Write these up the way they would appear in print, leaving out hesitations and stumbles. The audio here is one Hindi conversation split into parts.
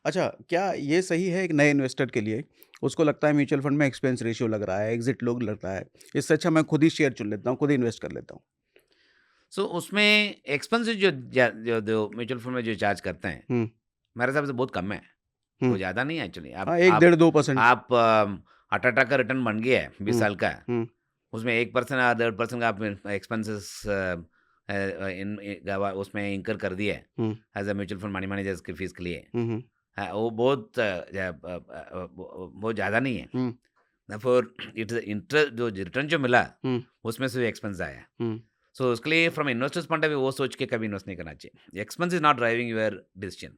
अच्छा, क्या ये सही है एक नए इन्वेस्टर के लिए, उसको लगता है म्यूचुअल फंड में एक्सपेंस रेशियो लग रहा है, एग्ज़िट लोग लगता है, इससे अच्छा मैं खुद ही शेयर चुन लेता हूँ, खुद ही इन्वेस्ट कर लेता हूँ। सो उसमें एक्सपेंसेस जो म्यूचुअल फंड में जो चार्ज करते हैं, हुँ, मेरे हिसाब से बहुत कम है। हुँ। वो ज़्यादा नहीं है एक्चुअली। हाँ, 1 आप डेढ़ 2%। आप टाटा का रिटर्न बन गया है 20 हुँ, साल का, हुँ, उसमें 1% या 1.5% का आप एक्सपेंसेस उसमें इंकर कर दिया है hmm, as a mutual fund money managers की फीस के लिए। हुँ, हुँ, वो बहुत बहुत ज़्यादा नहीं है। हुँ, देयरफॉर इट इज़ इंटरेस्ट जो रिटर्न जो मिला, हुँ, उसमें से एक्सपेंस आया। हुँ, सो उसके लिए from investors point of view वो सोच के कभी इन्वेस्ट नहीं करना चाहिए। Expense is not driving your decision.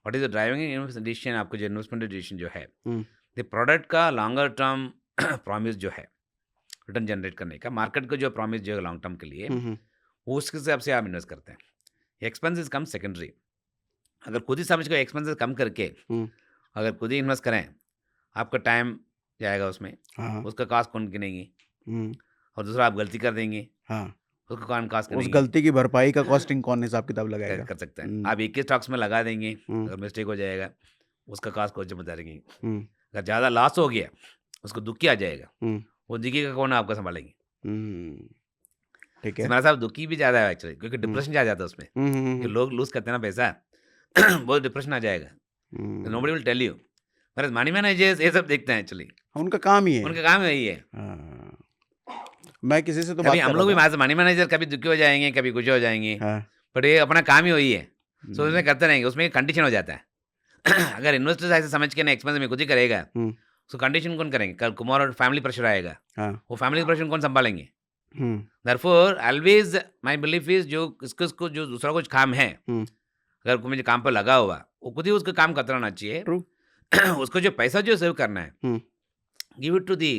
What is the driving decision, आपको जो इन्वेस्टमेंट डिसीजन जो है, हुँ, द प्रोडक्ट का लॉन्गर टर्म प्रॉमिस जो है, रिटर्न जनरेट करने का, मार्केट का जो प्रॉमिस जो है लॉन्ग टर्म के लिए, हुँ, हुँ, वो उसके हिसाब से आप इन्वेस्ट करते हैं। एक्सपेंसेस कम सेकेंडरी। अगर खुद ही समझ के एक्सपेंसेस कम करके हुँ, अगर खुद ही इन्वेस्ट करें, आपका टाइम जाएगा उसमें, हाँ, उसका कॉस्ट कौन गिनेंगे? हुँ, और दूसरा आप गलती कर देंगे, हाँ, उसका कौन कॉस्ट उस गिनेंगे? गलती की भरपाई का कॉस्टिंग कौन हिसाब-किताब कर लगाएगा? कर सकते हैं। हुँ, आप एक ही स्टॉक्स में लगा देंगे, हुँ, अगर मिस्टेक हो जाएगा, उसका कॉस्ट कौन ज़िम्मेदार रहेंगे? हुँ, अगर ज़्यादा लॉस हो गया, उसको दुखी आ जाएगा, हुँ, वो दिखेगा कौन आपका सँभालेंगे? हुँ, ठीक है। सिमरन साहब दुखी भी ज़्यादा है एक्चुअली, क्योंकि हुँ, डिप्रेशन आ जाता है उसमें। हुँ, हुँ, हुँ, ये हुँ, लोग लूज़ करते हैं ना पैसा, बहुत डिप्रेशन आ जाएगा। Hmm, nobody will tell you. Whereas money managers ये सब देखते हैं एक्चुअली, उनका काम ही है। उनका काम यही है। हाँ, मैं किसी से तो कभी बात कर हम रहा लोग भी था। एज़ अ मनी मैनेजर कभी दुखी हो जाएँगे, कभी कुछ हो जाएँगे, हाँ, बट ये अपना काम ही वही है। सो उसमें हुँ, करते रहेंगे, उसमें एक कंडीशन हो जाता है। अगर इन्वेस्टर्स ऐसे समझ के ना एक्सपेंस में खुद ही करेगा, हुँ, उसको कंडीशन कौन करेंगे? कल टुमारो फैमिली प्रेशर आएगा, हाँ, वो फैमिली प्रेशर कौन सँभालेंगे? Hmm, therefore always my belief is जो किसको जो दूसरा कुछ काम है, हुँ, अगर कोई मुझे काम पे लगा हुआ, वो खुद ही उसका काम करता रहना चाहिए। ट्रू, उसको जो पैसा जो सेव करना है, hmm, give it to the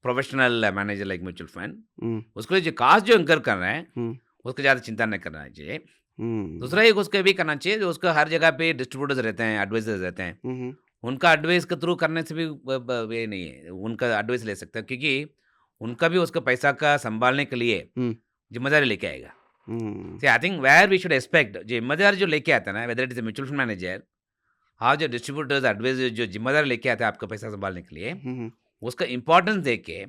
professional manager like mutual fund. हुँ, उसके लिए जो कॉस्ट जो इनकर कर रहे हैं, हुँ, उसको ज़्यादा चिंता नहीं करना चाहिए। हुँ, दूसरा एक उसको ये भी करना चाहिए, जो उसका हर जगह पे डिस्ट्रीब्यूटर्स रहते हैं, एडवाइज़र्स रहते हैं। हुँ, हुँ, उनका एडवाइस के थ्रू करने से भी ये नहीं है, उनका एडवाइस ले सकते हैं, क्योंकि उनका भी उसका पैसा का सँभालने के लिए हुँ, ज़िम्मेदारी लेके आएगा। Hmm, see I think where we should expect ज़िम्मेदारी जो लेके आता है ना, whether it is a mutual fund manager, हाँ, जो डिस्ट्रीब्यूटर्स, एडवाइज़र जो ज़िम्मेदारी लेके आते हैं आपका पैसा सँभालने के लिए, हुँ, हुँ, उसका इम्पोर्टेंस देख के,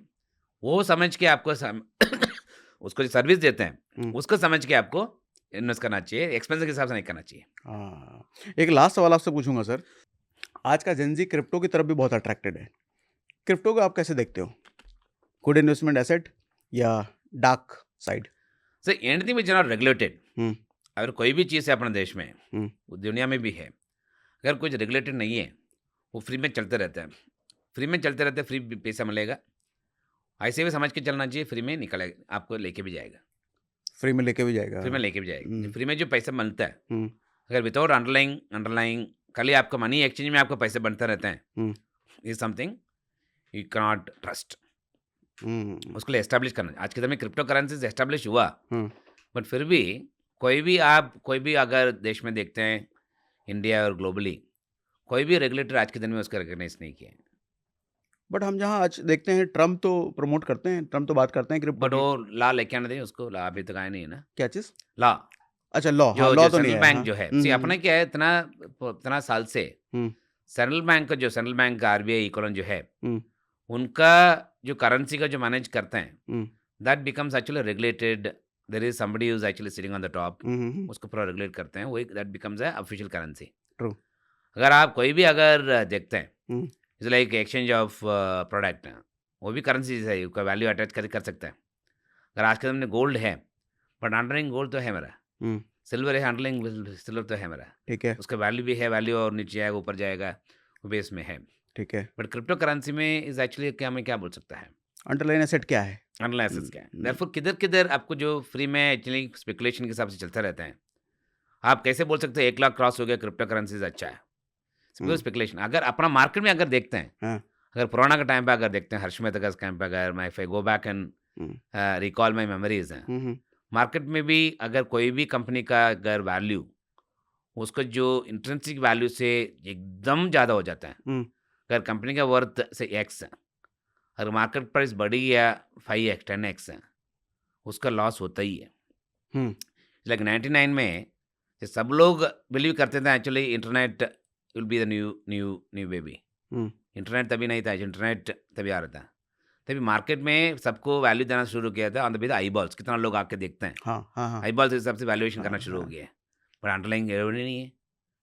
वो समझ के आपको उसको जो सर्विस देते हैं, हुँ, उसको समझ के आपको इन्वेस्ट करना चाहिए, एक्सपेंस के हिसाब से नहीं करना चाहिए। हाँ। एक लास्ट सवाल आपसे पूछूँगा सर, आज का जेन ज़ी क्रिप्टो की तरफ भी बहुत अट्रैक्टेड है। क्रिप्टो को आप कैसे देखते हो? गुड इन्वेस्टमेंट एसेट या dark side? So anything which is not regulated, hmm, अगर कोई भी चीज़ है अपने देश में, हुँ, वो दुनिया में भी है, अगर कुछ रेगुलेटेड नहीं है, वो फ्री में चलते रहता है। फ्री में चलते रहते, फ्री पैसा मिलेगा, ऐसे भी समझ के चलना चाहिए, फ्री में निकलेगा, आपको लेके भी जाएगा, फ्री में लेके भी जाएगा। फ्री में लेके भी जाएगा। हुँ, फ्री में जो पैसा बनता है, हुँ, अगर विदाउट अंडरलाइंग अंडरलाइंग खाली आपका मनी एक्सचेंज में आपको पैसे बनते रहते हैं, hmm, is something you cannot trust. हुँ, उसको लिए एस्टेब्लिश करना, आज के समय में क्रिप्टो करेंसीज़ एस्टेब्लिश हुआ, हुँ। बट फिर भी कोई भी अगर देश में देखते हैं, इंडिया और ग्लोबली, कोई भी रेगुलेटर आज के दिन में उसका रिकॉग्नाइज़ नहीं किया है। बट हम जहाँ आज देखते हैं ट्रम्प तो प्रमोट करते हैं, ट्रम्प तो बात करते हैं क्रिप्टो बट की। वो लॉ लेके आने दें उसको, लॉ अभी तक आया नहीं है ना। क्या चीज़? लॉ अच्छा लॉ, हाँ, जो लॉ जो तो नहीं सेंट्रल आया, बैंक हाँ। जो है, हुँ, सी हुँ, अपने क्या है, इतना साल से हुँ, सेंट्रल बैंक आरबीआई इकोलन जो है, हुँ, उनका जो करेंसी का जो मैनेज करते हैं, hmm, that becomes actually regulated. There is somebody who is actually sitting on the top, hmm, hmm, hmm, उसको पूरा रेगुलेट करते हैं, वो एक that becomes a official currency. True. अगर आप कोई भी अगर देखते हैं, hmm, it's like exchange of product, वो भी करेंसी है, उसका वैल्यू अटैच कर सकते हैं। अगर आज के समय में गोल्ड है, बट अंडरलाइंग गोल्ड तो है मेरा, हुँ, सिल्वर है, अंडरलाइंग सिल्वर तो है मेरा, ठीक है, उसका वैल्यू भी है, वैल्यू और नीचे जाएगा, ऊपर जाएगा, वो बेस में है। ठीक है। बट क्रिप्टो करेंसी में इज़ एक्चुअली क्या, मैं क्या बोल सकता है, अंडरलाइन एसेट क्या है? अंडरलाइन हुँ, एसेट्स क्या है। हुँ, देयरफॉर किधर-किधर आपको जो फ्री में एक्चुअली स्पेकुलेशन के हिसाब से चलते रहते हैं। आप कैसे बोल सकते हैं 1 लाख क्रॉस हो गया, क्रिप्टो करेंसीज़ अच्छा है। बिकॉज़ हुँ, स्पेकुलेशन अगर अपना मार्केट में अगर देखते हैं, हाँ, अगर कोरोना के टाइम पे अगर देखते हैं, हर्ष मेहता का टाइम पे, अगर मैं if I go back and hmm, recall my memories हैं, हुँ, हुँ, मार्केट में भी अगर कोई भी कंपनी का अगर वैल्यू, उसका जो इंट्रिंसिक वैल्यू से एकदम ज़्यादा हो जाता है। हुँ, अगर कंपनी का वर्थ से एक्स है, अगर मार्केट प्राइस बढ़ गया 5x 10x है, उसका लॉस होता ही है। हुँ, लाइक 99 में ये सब लोग बिलीव करते थे actually internet will be the new baby. Hmm, internet तभी नहीं था, इंटरनेट तभी आ रहा था. तभी मार्केट में सबको वैल्यू देना शुरू किया था on the base I balls, कितना लोग आके देखते हैं. हाँ हाँ हाँ आई बॉल्स के हिसाब से वैल्यूएशन करना हाँ शुरू हो हाँ गया है. पर अंडरलाइंग रेवेन्यू नहीं है,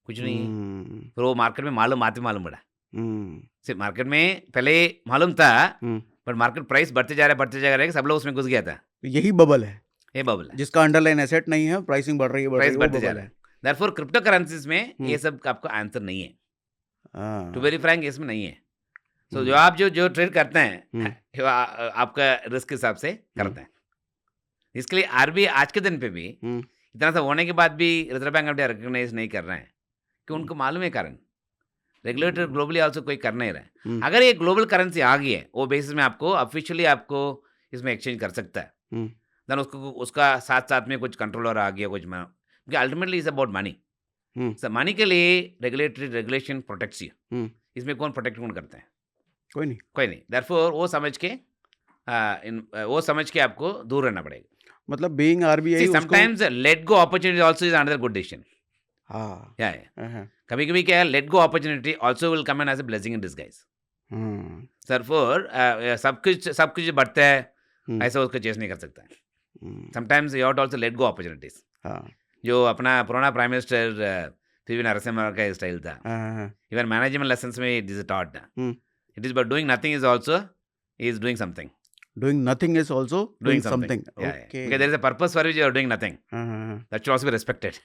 कुछ नहीं है. हम्म, फिर वो मार्केट में मालूम पड़ा. हम्म, सिर्फ मार्केट में पहले मालूम था, हम्म. पर मार्केट प्राइस बढ़ते जा रहा है, सब लोग उसमें घुस गया था. तो यही बबल है ये बबल है, जिसका अंडरलाइन एसेट नहीं है, प्राइसिंग बढ़ रही है प्राइस वो बढ़ते जा बबल रहा है. है. देयरफॉर क्रिप्टो करेंसीज में हम्म, ये सब आपको आंसर नहीं है. टू हाँ, वेरी फ्रैंक इसमें नहीं है. सो जो हम्म, आप जो ट्रेड करते हैं हम्म, वो आपका रिस्क के हिसाब से करते हैं. इसके लिए आरबीआई आज के दिन पे भी हम्म, इतना सा होने के बाद भी Reserve Bank of India recognize नहीं कर रहे हैं कि हम्म, उनको मालूम है कारण. रेगुलेटर ग्लोबली आल्सो कोई कर नहीं रहा है. हम्म, अगर ये ग्लोबल करेंसी आ गई है, वो बेसिस में आपको ऑफिशियली आपको इसमें एक्सचेंज कर सकता है. हम्म, देन उसको उसका साथ साथ में कुछ कंट्रोलर आ गया, कुछ क्योंकि ultimately is about money. Hmm, money के लिए रेगुलेशन प्रोटेक्ट्स यू. हम्म, इसमें कौन प्रोटेक्ट कौन करते हैं? कोई नहीं. कोई नहीं. देयरफॉर वो समझ के आपको दूर रहना पड़ेगा. मतलब बीइंग आरबीआई See, उसको. sometimes let go opportunity also is another good decision. हाँ Yeah, yeah. हाँ, कभी कभी क्या है, let go opportunity also will come in as a blessing in disguise. Hmm, Therefore, सब कुछ बढ़ता है, हम्म, ऐसा उसको चेस नहीं कर सकता. हम्म, Sometimes you have to also let go opportunities. हाँ जो अपना पुराना prime minister P V Narasimha का स्टाइल था. हाँ हाँ, इवन मैनेजमेंट लेसन्स में it is taught. Hmm. It is but doing nothing is doing something. Doing nothing is also doing something. Yeah, yeah. Okay. Because there is a purpose for which you are doing nothing. हाँ हाँ हाँ. That should also be respected.